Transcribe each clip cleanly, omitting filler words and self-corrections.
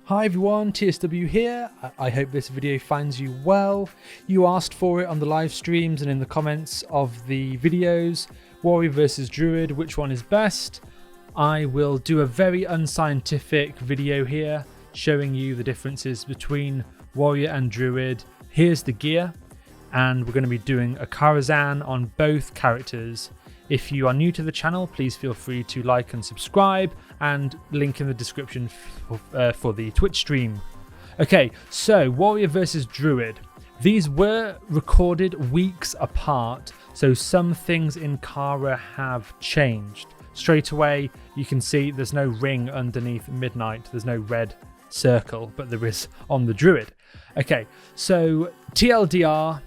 Hi everyone, TSW here. I hope this video finds you well. You asked for it on the live streams and in the comments of the videos. Warrior versus Druid, which one is best? I will do a very unscientific video here showing you the differences between Warrior and Druid. Here's the gear, and we're going to be doing a Karazhan on both characters. If you are new to the channel, please feel free to like and subscribe, and link in the description for the Twitch stream. Okay, so Warrior versus Druid. These were recorded weeks apart, so some things in Kara have changed. Straight away, you can see there's no ring underneath Midnight, there's no red circle, but there is on the Druid. Okay, so TLDR,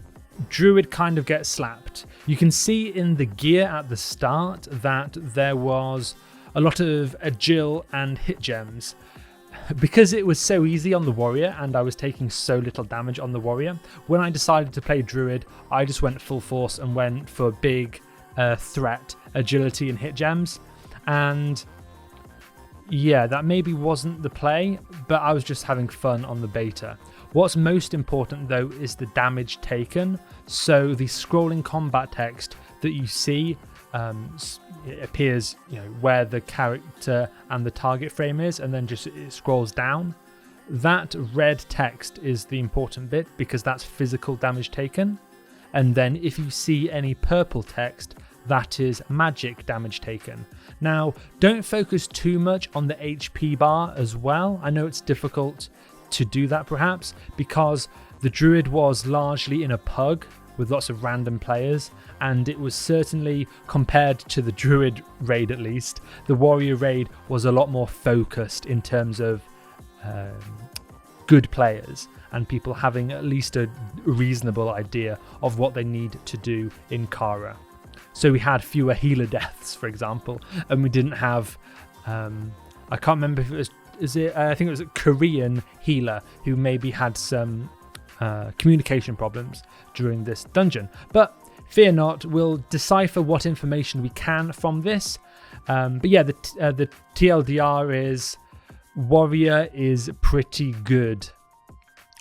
Druid kind of gets slapped. You can see in the gear at the start that there was a lot of agil and hit gems. Because it was so easy on the Warrior and I was taking so little damage on the Warrior, when I decided to play Druid, I just went full force and went for big threat, agility and hit gems. And yeah, that maybe wasn't the play, but I was just having fun on the beta. What's most important though is the damage taken. So the scrolling combat text that you see, it appears, where the character and the target frame is, and then just it scrolls down. That red text is the important bit because that's physical damage taken. And then if you see any purple text, that is magic damage taken. Now, don't focus too much on the HP bar as well. I know it's difficult to do that perhaps because the Druid was largely in a pug with lots of random players, and it was certainly, compared to the Druid raid at least, the Warrior raid was a lot more focused in terms of good players and people having at least a reasonable idea of what they need to do in Kara. So we had fewer healer deaths, for example, and we didn't have I can't remember if it was I think it was a Korean healer who maybe had some communication problems during this dungeon. But fear not, we'll decipher what information we can from this. But yeah, the TLDR is Warrior is pretty good.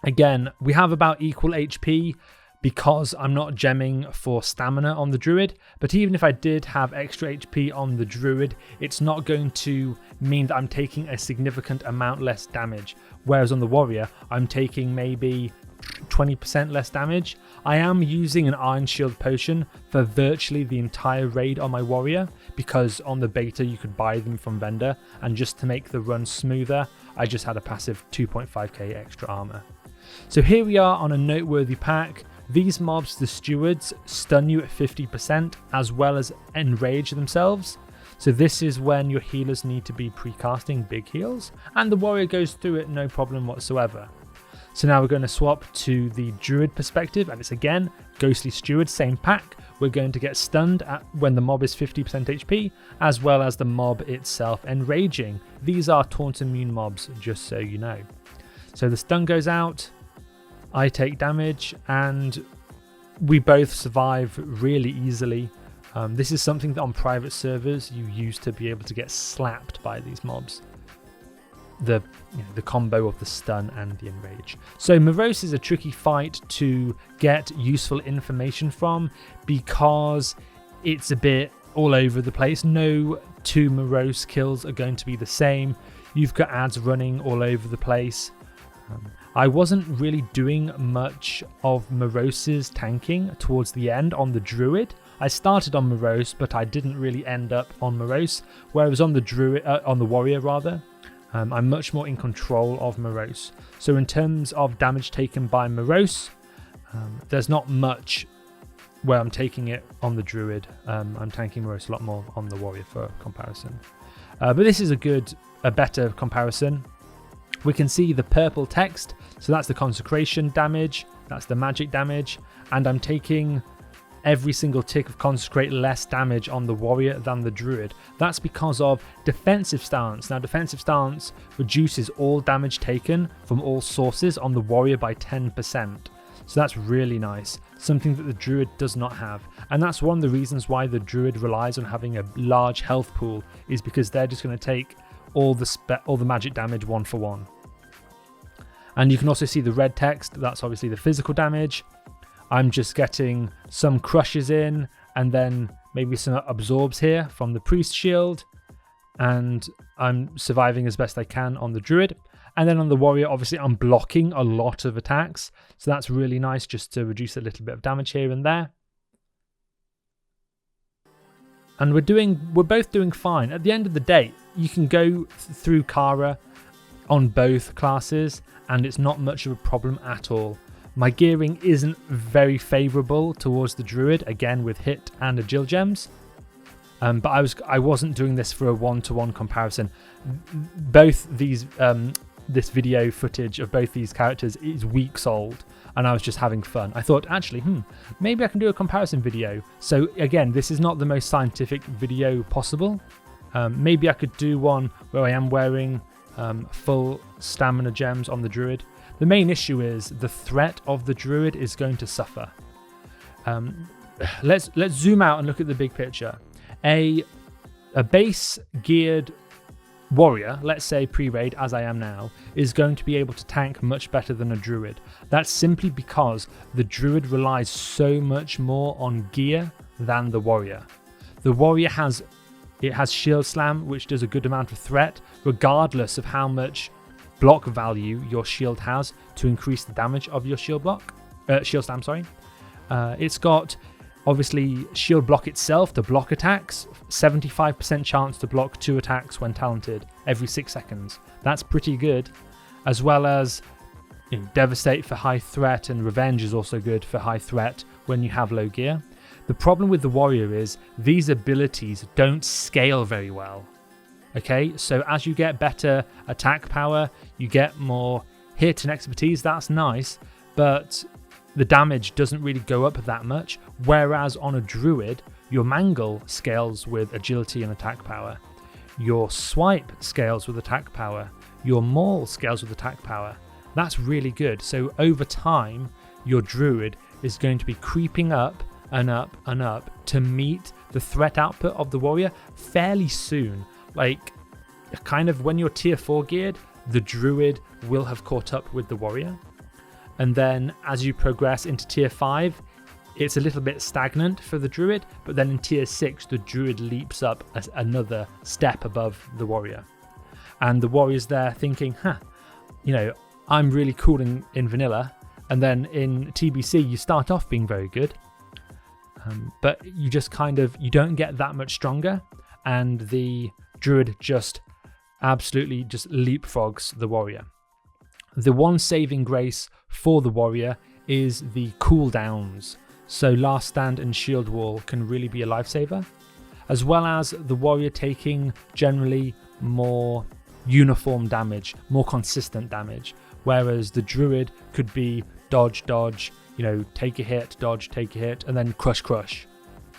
Again, we have about equal HP because I'm not gemming for stamina on the Druid, but even if I did have extra HP on the Druid, it's not going to mean that I'm taking a significant amount less damage, whereas on the Warrior, I'm taking maybe 20% less damage. I am using an Iron Shield potion for virtually the entire raid on my Warrior, because on the beta you could buy them from vendor, and just to make the run smoother, I just had a passive 2.5k extra armor. So here we are on a noteworthy pack. These mobs, the stewards, stun you at 50% as well as enrage themselves. So this is when your healers need to be pre-casting big heals, and the Warrior goes through it no problem whatsoever. So now we're going to swap to the Druid perspective, and it's again Ghostly Steward, same pack. We're going to get stunned when the mob is 50% HP, as well as the mob itself enraging. These are taunt immune mobs, just so you know. So the stun goes out, I take damage, and we both survive really easily. This is something that on private servers you used to be able to get slapped by these mobs. The combo of the stun and the enrage. So Morose is a tricky fight to get useful information from because it's a bit all over the place. No two Morose kills are going to be the same. You've got ads running all over the place. I wasn't really doing much of Morose's tanking towards the end on the Druid. I started on Morose, but I didn't really end up on Morose, whereas on the Druid, on the Warrior rather, I'm much more in control of Morose. So in terms of damage taken by Morose, there's not much where I'm taking it on the Druid. I'm tanking Morose a lot more on the Warrior for comparison. But this is a better comparison. We can see the purple text, so that's the consecration damage, that's the magic damage, and I'm taking every single tick of consecrate less damage on the Warrior than the Druid. That's because of defensive stance. Now defensive stance reduces all damage taken from all sources on the Warrior by 10%. So that's really nice, something that the Druid does not have. And that's one of the reasons why the Druid relies on having a large health pool, is because they're just going to take all the magic damage one for one. And you can also see the red text, that's obviously the physical damage. I'm just getting some crushes in, and then maybe some absorbs here from the priest shield, and I'm surviving as best I can on the druid. And then on the warrior, obviously I'm blocking a lot of attacks, so that's really nice just to reduce a little bit of damage here and there. And we're both doing fine. At the end of the day, you can go through Kara on both classes, and it's not much of a problem at all. My gearing isn't very favourable towards the druid, again with hit and agil gems. But I wasn't doing this for a one-to-one comparison. Both these this video footage of both these characters is weeks old, and I was just having fun. I thought, actually, maybe I can do a comparison video. So again, this is not the most scientific video possible. Maybe I could do one where I am wearing full stamina gems on the druid. The main issue is the threat of the druid is going to suffer. Let's zoom out and look at the big picture. A base geared warrior, let's say pre-raid as I am now, is going to be able to tank much better than a druid. That's simply because the druid relies so much more on gear than the warrior. The warrior has shield slam, which does a good amount of threat, regardless of how much block value your shield has to increase the damage of your shield slam. It's got obviously shield block itself to block attacks, 75% chance to block 2 attacks when talented every 6 seconds. That's pretty good, as well as devastate for high threat, and revenge is also good for high threat when you have low gear. The problem with the warrior is these abilities don't scale very well. Okay, so as you get better attack power, you get more hit and expertise, that's nice, but the damage doesn't really go up that much, whereas on a druid, your mangle scales with agility and attack power, your swipe scales with attack power, your maul scales with attack power. That's really good. So over time, your druid is going to be creeping up and up and up to meet the threat output of the warrior fairly soon. Like, kind of when you're tier 4 geared, the druid will have caught up with the warrior. And then as you progress into tier 5, it's a little bit stagnant for the druid, but then in tier 6, the druid leaps up as another step above the warrior. And the warrior's there thinking, I'm really cool in vanilla. And then in TBC, you start off being very good. But you just you don't get that much stronger. And the druid just absolutely just leapfrogs the warrior. The one saving grace for the warrior is the cooldowns. So last stand and shield wall can really be a lifesaver, as well as the warrior taking generally more uniform damage, more consistent damage, whereas the druid could be dodge, take a hit, dodge, take a hit, and then crush.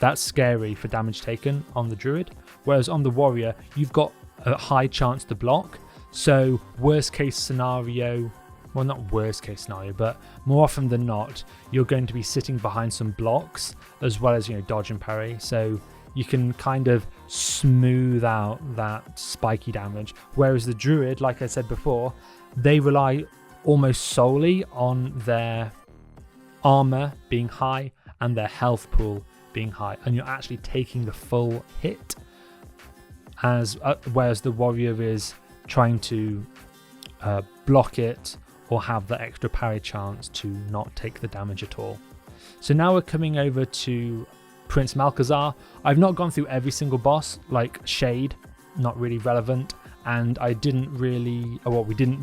That's scary for damage taken on the druid, whereas on the warrior, you've got a high chance to block. So worst case scenario, well, not worst case scenario, but more often than not, you're going to be sitting behind some blocks as well as, dodge and parry. So you can kind of smooth out that spiky damage. Whereas the druid, like I said before, they rely almost solely on their armor being high and their health pool being high, and you're actually taking the full hit, whereas the warrior is trying to block it or have the extra parry chance to not take the damage at all. So now we're coming over to Prince Malcazar. I've not gone through every single boss, like Shade, not really relevant, and we didn't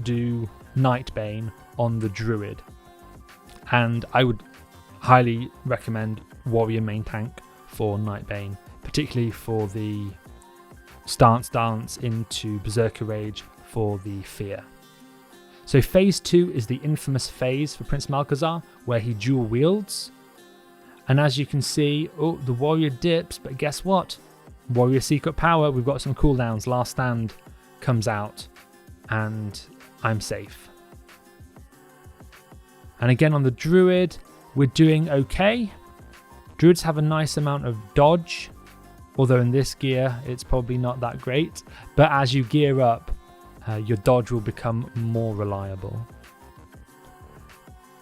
do Nightbane on the Druid. And I would highly recommend Warrior main tank for Nightbane, particularly for the stance dance into Berserker Rage for the Fear. So phase 2 is the infamous phase for Prince Malcazar, where he dual wields. And as you can see, the warrior dips, but guess what? Warrior secret power, we've got some cooldowns. Last stand comes out, and I'm safe. And again on the Druid, we're doing okay. Druids have a nice amount of dodge, although in this gear it's probably not that great. But as you gear up, your dodge will become more reliable.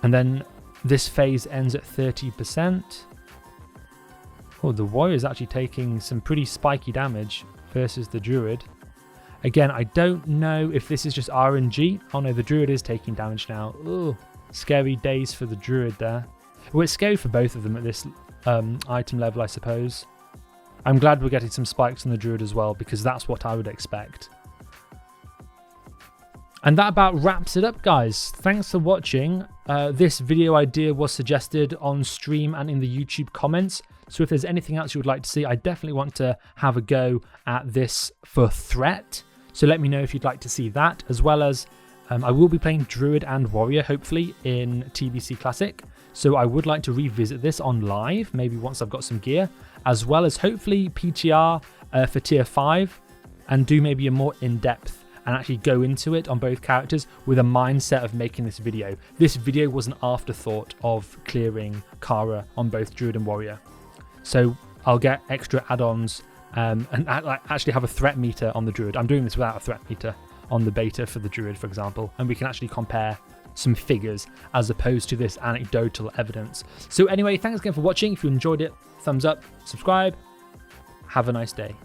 And then this phase ends at 30%. Oh, the warrior is actually taking some pretty spiky damage versus the druid. Again, I don't know if this is just RNG. Oh no, the druid is taking damage now. Ugh, scary days for the druid there. Well, it's scary for both of them at this item level, I suppose. I'm glad we're getting some spikes on the druid as well, because that's what I would expect. And that about wraps it up, guys. Thanks for watching. This video idea was suggested on stream and in the YouTube comments. So if there's anything else you would like to see, I definitely want to have a go at this for threat. So let me know if you'd like to see that, as well as I will be playing Druid and Warrior, hopefully, in TBC Classic. So I would like to revisit this on live, maybe once I've got some gear, as well as hopefully PTR for tier 5, and do maybe a more in-depth and actually go into it on both characters with a mindset of making this video. This video was an afterthought of clearing Kara on both Druid and Warrior. So I'll get extra add-ons and actually have a threat meter on the Druid. I'm doing this without a threat meter on the beta for the Druid, for example, and we can actually compare some figures as opposed to this anecdotal evidence. So anyway, thanks again for watching. If you enjoyed it, thumbs up, subscribe. Have a nice day.